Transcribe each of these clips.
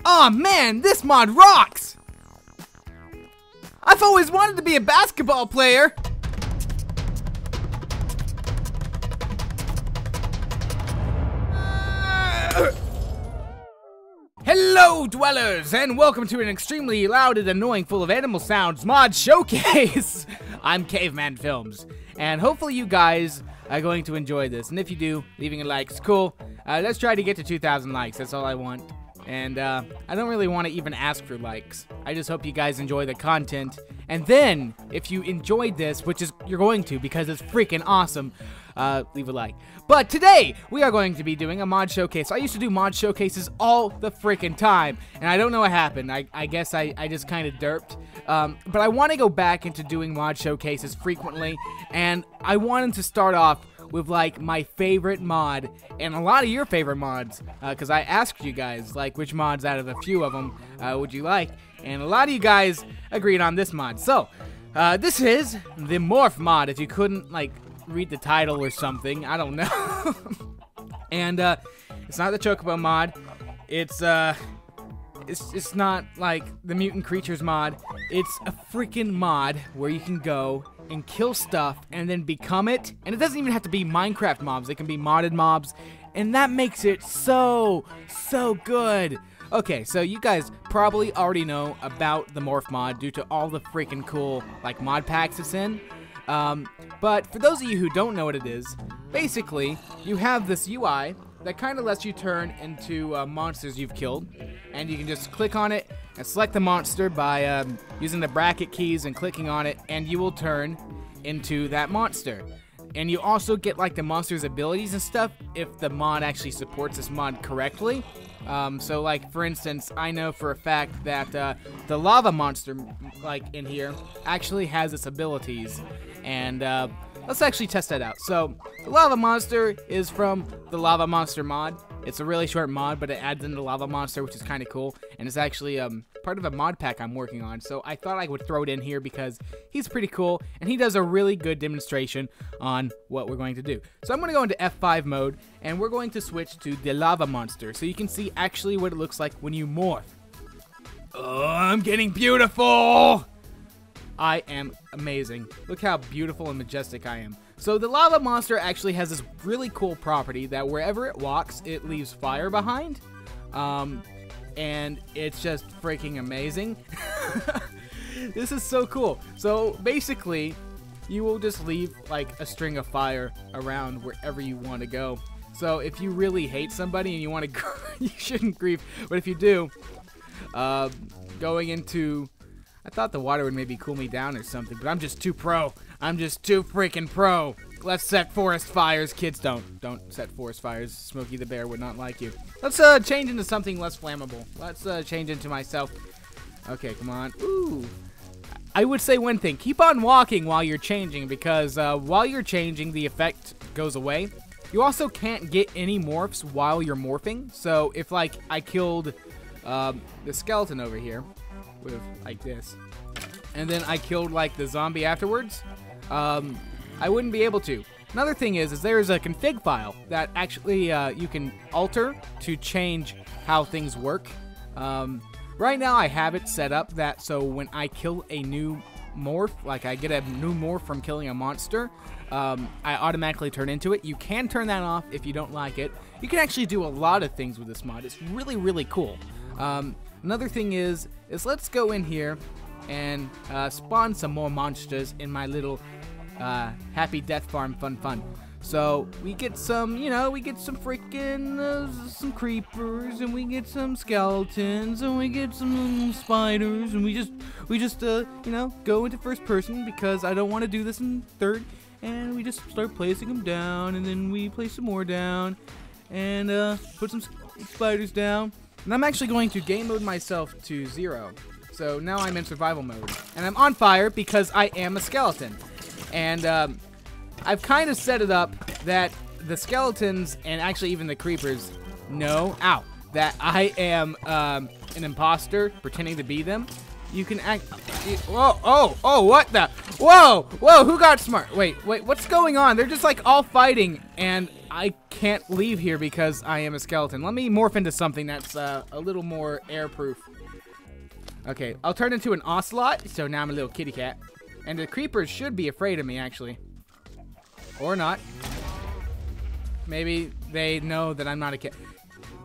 Aw man, this mod rocks! I've always wanted to be a basketball player! Hello dwellers, and welcome to an extremely loud and annoying full of animal sounds mod showcase! I'm Caveman Films, and hopefully you guys are going to enjoy this, and if you do, leaving a like is cool. Let's try to get to 2,000 likes, that's all I want. And I don't really want to even ask for likes. I just hope you guys enjoy the content. And then, if you enjoyed this, which is you're going to because it's freaking awesome, leave a like. But today, we are going to be doing a mod showcase. I used to do mod showcases all the freaking time, and I don't know what happened. I guess I just kind of derped. But I want to go back into doing mod showcases frequently, and I wanted to start off with like my favorite mod and a lot of your favorite mods, because I asked you guys like which mods out of a few of them would you like, and a lot of you guys agreed on this mod. So this is the Morph mod, if you couldn't like read the title or something, I don't know. And it's not the Chocobo mod, it's not like the Mutant Creatures mod. It's a freaking mod where you can go and kill stuff and then become it. And it doesn't even have to be Minecraft mobs. They can be modded mobs. And that makes it so good. Okay, so you guys probably already know about the Morph mod due to all the freaking cool like mod packs it's in. But for those of you who don't know what it is, basically you have this UI that kind of lets you turn into monsters you've killed, and you can just click on it and select the monster by using the bracket keys and clicking on it, and you will turn into that monster. And you also get like the monster's abilities and stuff if the mod actually supports this mod correctly. So like for instance, I know for a fact that the lava monster like in here actually has its abilities, and let's actually test that out. So the lava monster is from the Lava Monster mod. It's a really short mod, but it adds in the Lava Monster, which is kind of cool, and it's actually part of a mod pack I'm working on. So I thought I would throw it in here because he's pretty cool, and he does a really good demonstration on what we're going to do. So I'm going to go into F5 mode, and we're going to switch to the Lava Monster, so you can see actually what it looks like when you morph. Oh, I'm getting beautiful! I am amazing. Look how beautiful and majestic I am. So the Lava Monster actually has this really cool property that wherever it walks, it leaves fire behind. And it's just freaking amazing. This is so cool. So basically, you will just leave like a string of fire around wherever you want to go. So if you really hate somebody and you want to, you shouldn't grieve. But if you do, going into, I thought the water would maybe cool me down or something, but I'm just too pro. I'm just too freaking pro. Let's set forest fires. Kids, don't set forest fires. Smokey the Bear would not like you. Let's change into something less flammable. Let's change into myself. Okay, come on. Ooh. I would say one thing. Keep on walking while you're changing, because while you're changing, the effect goes away. You also can't get any morphs while you're morphing. So if like I killed the skeleton over here with like this, and then I killed like the zombie afterwards, I wouldn't be able to. Another thing is there's a config file that actually you can alter to change how things work. Right now I have it set up that so when I kill a new morph, like I get a new morph from killing a monster, I automatically turn into it. You can turn that off if you don't like it. You can actually do a lot of things with this mod. It's really cool. Another thing is let's go in here and spawn some more monsters in my little Happy Death Farm fun. So we get some, you know, we get some freaking some creepers, and we get some skeletons, and we get some spiders, and we just you know, go into first person because I don't want to do this in third, and we just start placing them down, and then we place some more down, and put some spiders down. And I'm actually going to game mode myself to 0. So now I'm in survival mode, and I'm on fire because I am a skeleton. And I've kind of set it up that the skeletons and actually even the creepers know, that I am an imposter pretending to be them. You can act. Oh, what the? Whoa, who got smart? Wait, what's going on? They're just like all fighting, and I can't leave here because I am a skeleton. Let me morph into something that's a little more airproof. Okay, I'll turn into an ocelot, so now I'm a little kitty cat. And the creepers should be afraid of me, actually. Or not. Maybe they know that I'm not a cat.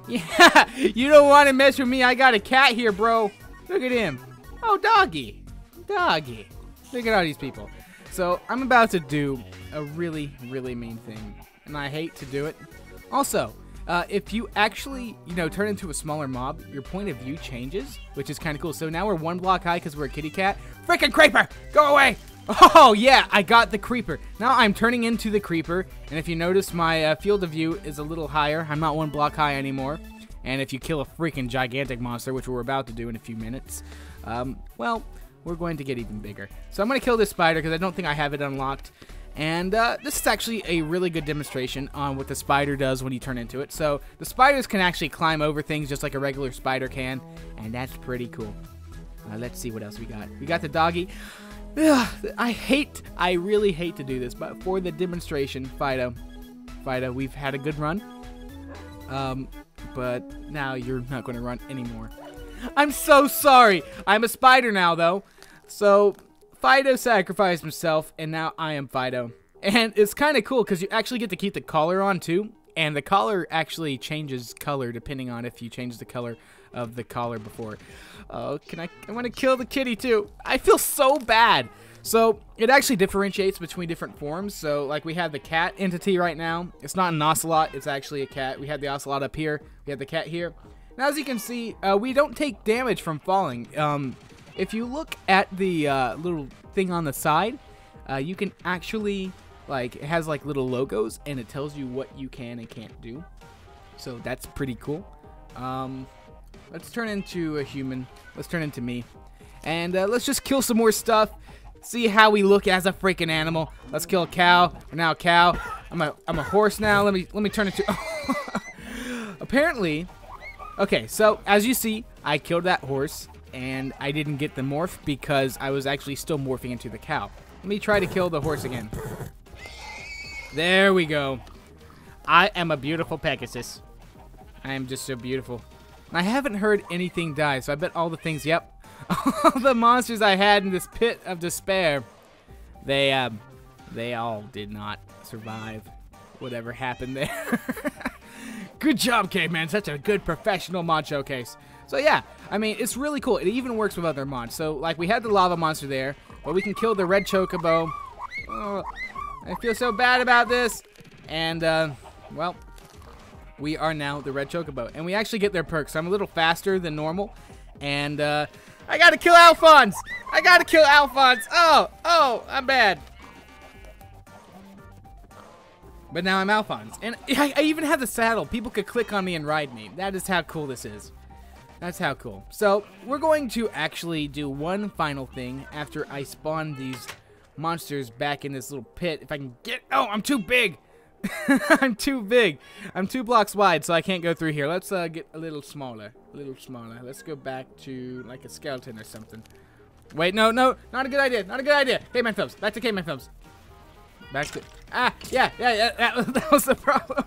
Yeah, you don't want to mess with me. I got a cat here, bro. Look at him. Oh, doggy. Doggy. Look at all these people. So, I'm about to do a really, really mean thing. And I hate to do it. Also, if you actually, turn into a smaller mob, your point of view changes, which is kind of cool. So now we're 1 block high because we're a kitty cat. Freaking creeper! Go away! Oh, yeah, I got the creeper. Now I'm turning into the creeper, and if you notice, my field of view is a little higher. I'm not 1 block high anymore. And if you kill a freaking gigantic monster, which we're about to do in a few minutes, well, we're going to get even bigger. So I'm going to kill this spider because I don't think I have it unlocked. And this is actually a really good demonstration on what the spider does when you turn into it. So the spiders can actually climb over things just like a regular spider can, and that's pretty cool. Let's see what else we got. We got the doggy. Ugh, I really hate to do this, but for the demonstration, Fido, we've had a good run. But now you're not going to run anymore. I'm so sorry. I'm a spider now, though. So Fido sacrificed himself, and now I am Fido. And it's kind of cool because you actually get to keep the collar on, too. And the collar actually changes color depending on if you change the color of the collar before. Oh, I want to kill the kitty, too. I feel so bad. So it actually differentiates between different forms. So like we have the cat entity right now. It's not an ocelot. It's actually a cat. We have the ocelot up here. We have the cat here. Now, as you can see, we don't take damage from falling. If you look at the little thing on the side, you can actually, it has like little logos, and it tells you what you can and can't do. So that's pretty cool. Let's turn into a human. Let's turn into me. And let's just kill some more stuff. See how we look as a freaking animal. Let's kill a cow. We're now a cow. I'm a horse now. Let me turn into. Apparently. Okay, so as you see, I killed that horse, and I didn't get the morph because I was actually still morphing into the cow. Let me try to kill the horse again. There we go. I am a beautiful Pegasus. I am just so beautiful. I haven't heard anything die, so I bet all the things, yep. All the monsters I had in this pit of despair, they all did not survive whatever happened there. Good job, Caveman. Such a good professional mod showcase. So yeah, I mean, it's really cool. It even works with other mods. So like we had the lava monster there, but we can kill the red chocobo. Oh, I feel so bad about this. And well, we are now the red chocobo, and we actually get their perks. So I'm a little faster than normal, and I gotta kill Alphonse. I gotta kill Alphonse. Oh, I'm bad. But now I'm Alphonse. And I even have the saddle. People could click on me and ride me. That is how cool this is. That's how cool. So, we're going to actually do one final thing after I spawn these monsters back in this little pit. If I can get... Oh, I'm too big! I'm too big. I'm 2 blocks wide, so I can't go through here. Let's get a little smaller. A little smaller. Let's go back to, like, a skeleton or something. Wait, no. Not a good idea. Not a good idea. Caveman Films. Back to Caveman Films. Back to... Yeah. That was the problem.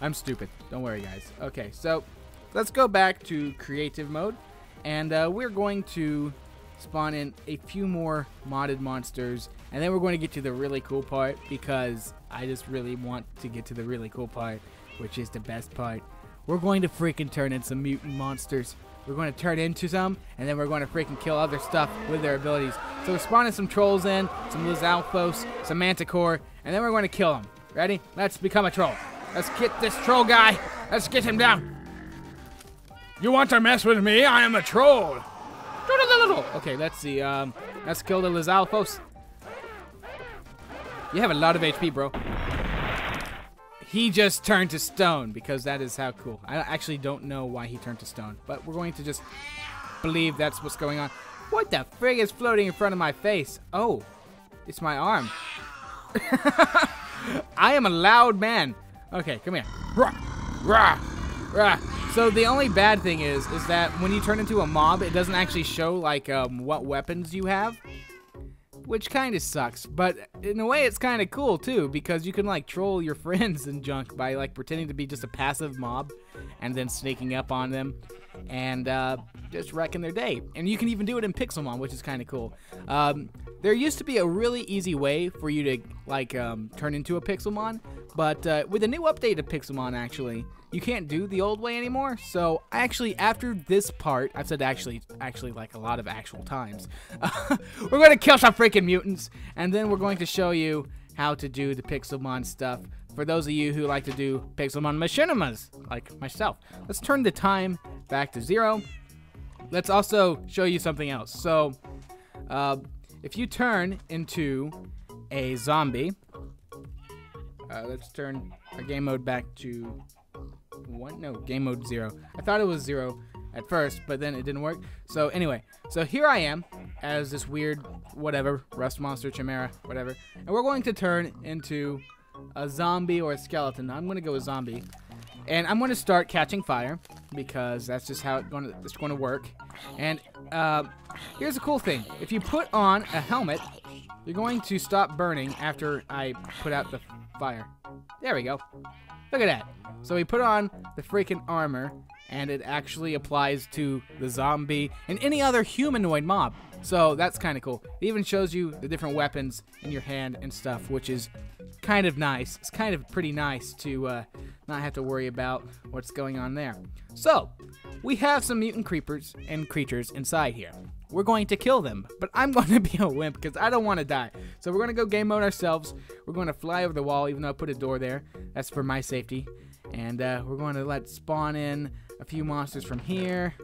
I'm stupid. Don't worry, guys. Okay, so let's go back to creative mode. And we're going to spawn in a few more modded monsters. And then we're going to get to the really cool part, because I just really want to get to the really cool part, which is the best part. We're going to freaking turn in some mutant monsters. We're going to turn into some, and then we're going to freaking kill other stuff with their abilities. So we're spawning some trolls in, some Lizalfos, some Manticore, and then we're going to kill them. Ready? Let's become a troll. Let's get this troll guy. Let's get him down. You want to mess with me? I am a troll. Okay, let's see. Let's kill the Lizalfos. You have a lot of HP, bro. He just turned to stone, because that is how cool. I actually don't know why he turned to stone, but we're going to just believe that's what's going on. What the frig is floating in front of my face? Oh, it's my arm. I am a loud man. Okay, come here. Rah, rah, rah. So the only bad thing is that when you turn into a mob, it doesn't actually show like what weapons you have. which kind of sucks, but in a way it's kind of cool too, because you can like troll your friends and junk by like pretending to be just a passive mob and then sneaking up on them and just wrecking their day. And you can even do it in Pixelmon, which is kind of cool. There used to be a really easy way for you to like turn into a Pixelmon, but with a new update of Pixelmon, actually, you can't do the old way anymore. So actually, after this part, I've said actually like a lot of actual times, we're going to kill some freaking mutants, and then we're going to show you how to do the Pixelmon stuff for those of you who like to do Pixelmon machinimas, like myself. Let's turn the time back to 0. Let's also show you something else. So, if you turn into a zombie, let's turn our game mode back to 1. No, game mode 0. I thought it was 0 at first, but then it didn't work. So anyway, so here I am as this weird, whatever, rust monster, chimera, whatever, and we're going to turn into a zombie or a skeleton. I'm going to go with zombie, and I'm going to start catching fire because that's just how it's going to work. And here's a cool thing: if you put on a helmet, you're going to stop burning after I put out the fire. There we go. Look at that. So we put on the freaking armor, and it actually applies to the zombie and any other humanoid mob. So that's kind of cool. It even shows you the different weapons in your hand and stuff, which is kind of nice. It's kind of pretty nice to not have to worry about what's going on there. So we have some mutant creepers and creatures inside here. We're going to kill them, but I'm going to be a wimp because I don't want to die. So we're going to go game mode ourselves. We're going to fly over the wall, even though I put a door there. That's for my safety. And we're going to let spawn in a few monsters from here.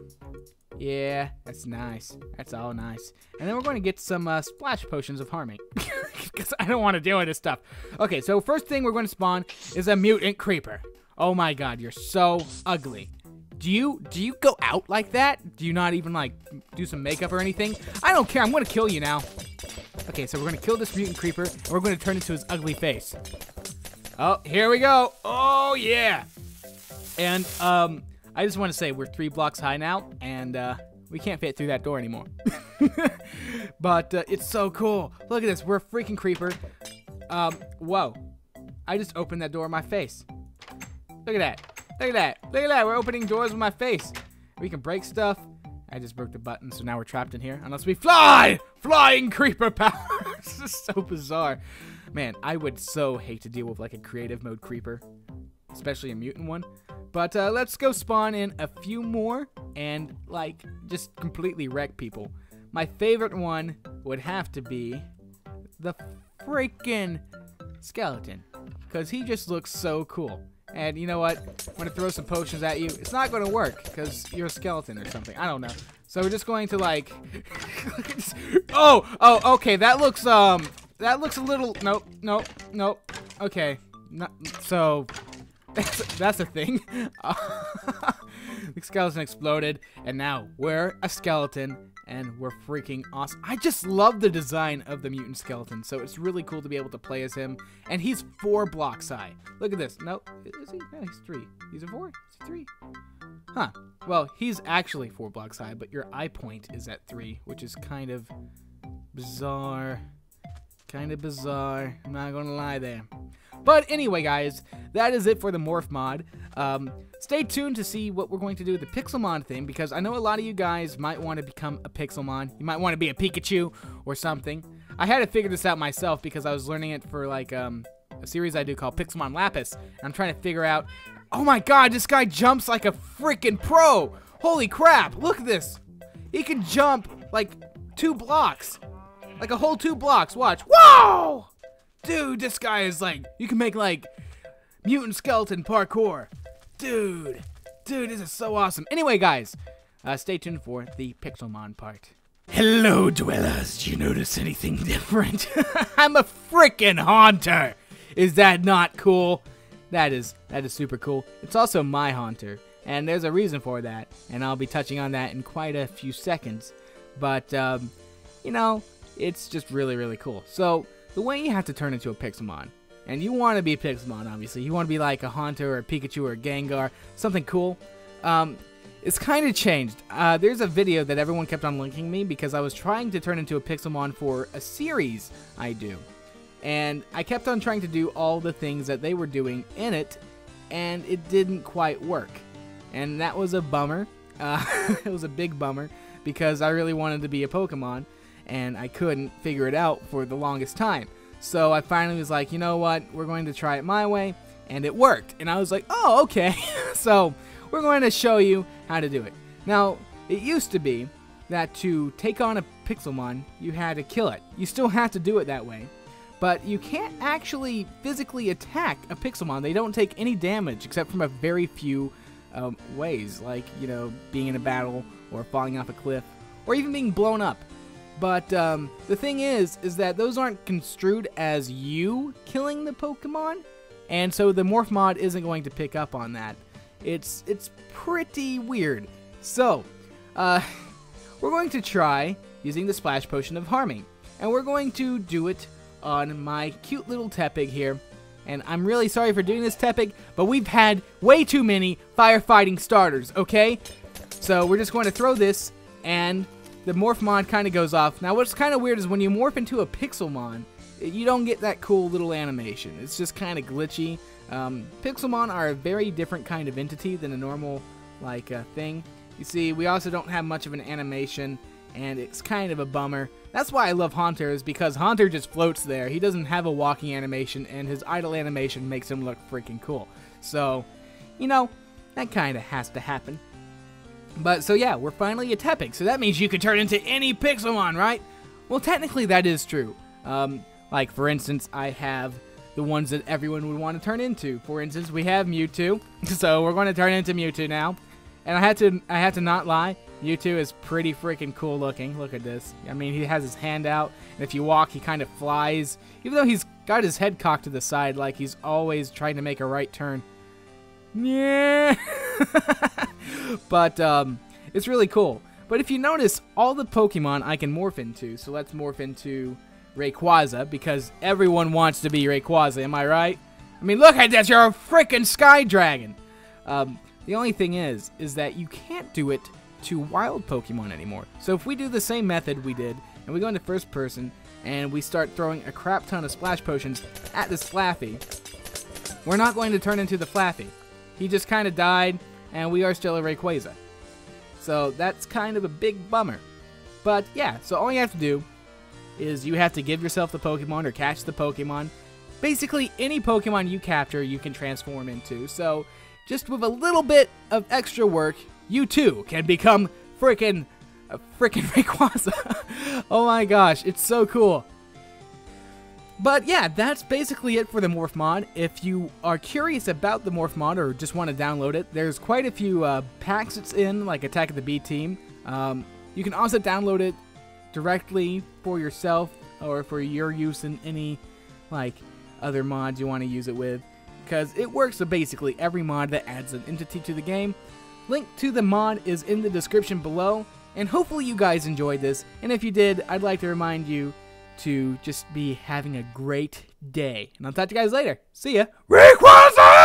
Yeah, that's nice. That's all nice. And then we're going to get some splash potions of harming because I don't want to deal with this stuff. Okay, so first thing we're going to spawn is a mutant creeper. Oh my god, you're so ugly. Do you go out like that? Do you not even like do some makeup or anything? I don't care. I'm going to kill you now. Okay, so we're going to kill this mutant creeper and we're going to turn into his ugly face. Oh, here we go. Oh yeah. And I just want to say we're 3 blocks high now, and we can't fit through that door anymore. But it's so cool. Look at this. We're a freaking creeper. Whoa. I just opened that door in my face. Look at that. Look at that. Look at that. We're opening doors with my face. We can break stuff. I just broke the button, so now we're trapped in here. Unless we fly! Flying creeper power. This is so bizarre. Man, I would so hate to deal with like a creative mode creeper. Especially a mutant one. But let's go spawn in a few more and like just completely wreck people. My favorite one would have to be the freaking skeleton, because he just looks so cool. And you know what? I'm going to throw some potions at you. It's not going to work because you're a skeleton or something. I don't know. So we're just going to like oh, okay. That looks a little nope. Okay. So that's a thing. The skeleton exploded, and now we're a skeleton, and we're freaking awesome. I just love the design of the mutant skeleton, so it's really cool to be able to play as him. And he's 4 blocks high. Look at this. No, is he? No, he's 3. He's a 4? Is he 3? Huh. Well, he's actually 4 blocks high, but your eye point is at 3, which is kind of bizarre. Kind of bizarre. I'm not gonna lie there. But anyway, guys, that is it for the Morph mod. Stay tuned to see what we're going to do with the Pixelmon thing, because I know a lot of you guys might want to become a Pixelmon. You might want to be a Pikachu or something. I had to figure this out myself because I was learning it for like a series I do called Pixelmon Lapis. And I'm trying to figure out, oh my god, this guy jumps like a freaking pro. Holy crap, look at this. He can jump like 2 blocks. Like a whole 2 blocks, watch. Whoa! Dude, this guy is like, you can make like mutant skeleton parkour. Dude, this is so awesome. Anyway, guys, stay tuned for the Pixelmon part. Hello, dwellers. Do you notice anything different? I'm a freaking haunter. Is that not cool? That is super cool. It's also my haunter, and there's a reason for that, and I'll be touching on that in quite a few seconds. But, you know, it's just really, really cool. So, the way you have to turn into a Pixelmon, and you want to be a Pixelmon, obviously. You want to be like a Haunter or a Pikachu or a Gengar, something cool. it's kind of changed. There's a video that everyone kept on linking me because I was trying to turn into a Pixelmon for a series I do. And I kept on trying to do all the things that they were doing in it, and it didn't quite work. And that was a bummer. It was a big bummer because I really wanted to be a Pokemon, and I couldn't figure it out for the longest time. So I finally was like, you know what, we're going to try it my way, and it worked. And I was like, oh, okay. So we're going to show you how to do it. Now, it used to be that to take on a Pixelmon, you had to kill it. You still have to do it that way. But you can't actually physically attack a Pixelmon. They don't take any damage except from a very few ways, like, you know, being in a battle or falling off a cliff or even being blown up. But the thing is that those aren't construed as you killing the Pokemon, and so the Morph mod isn't going to pick up on that. It's pretty weird. So, we're going to try using the Splash Potion of Harming, and we're going to do it on my cute little Tepig here. And I'm really sorry for doing this, Tepig, but we've had way too many firefighting starters, okay? So we're just going to throw this, and the Morph mod kind of goes off. Now, what's kind of weird is when you morph into a Pixelmon, you don't get that cool little animation. It's just kind of glitchy. Pixelmon are a very different kind of entity than a normal, like, thing. You see, we also don't have much of an animation, and it's kind of a bummer. That's why I love Haunter, is because Haunter just floats there. He doesn't have a walking animation, and his idle animation makes him look freaking cool. So, you know, that kind of has to happen. But, so yeah, we're finally a Tepig, so that means you can turn into any Pixelmon, right? Well, technically that is true. Like, for instance, I have the ones that everyone would want to turn into. For instance, we have Mewtwo, so we're going to turn into Mewtwo now. And I had to not lie, Mewtwo is pretty freaking cool looking. Look at this. I mean, he has his hand out, and if you walk, he kind of flies. Even though he's got his head cocked to the side, like he's always trying to make a right turn. Yeah. But, it's really cool. But if you notice, all the Pokemon I can morph into, so let's morph into Rayquaza, because everyone wants to be Rayquaza, am I right? I mean, look at this, you're a freaking Sky Dragon! The only thing is that you can't do it to wild Pokemon anymore. So if we do the same method we did, and we go into first person, and we start throwing a crap ton of Splash Potions at this Flaffy, we're not going to turn into the Flaffy. He just kind of died, and we are still a Rayquaza. So that's kind of a big bummer. But yeah, so all you have to do is you have to give yourself the Pokemon or catch the Pokemon. Basically, any Pokemon you capture, you can transform into. So just with a little bit of extra work, you too can become freaking Rayquaza. Oh my gosh, it's so cool. But yeah, that's basically it for the Morph mod. If you are curious about the Morph mod or just want to download it, there's quite a few packs it's in, like Attack of the B Team. You can also download it directly for yourself or for your use in any like other mods you want to use it with, because it works with basically every mod that adds an entity to the game. Link to the mod is in the description below, and hopefully you guys enjoyed this, and if you did, I'd like to remind you to just be having a great day. And I'll talk to you guys later. See ya. Rayquaza!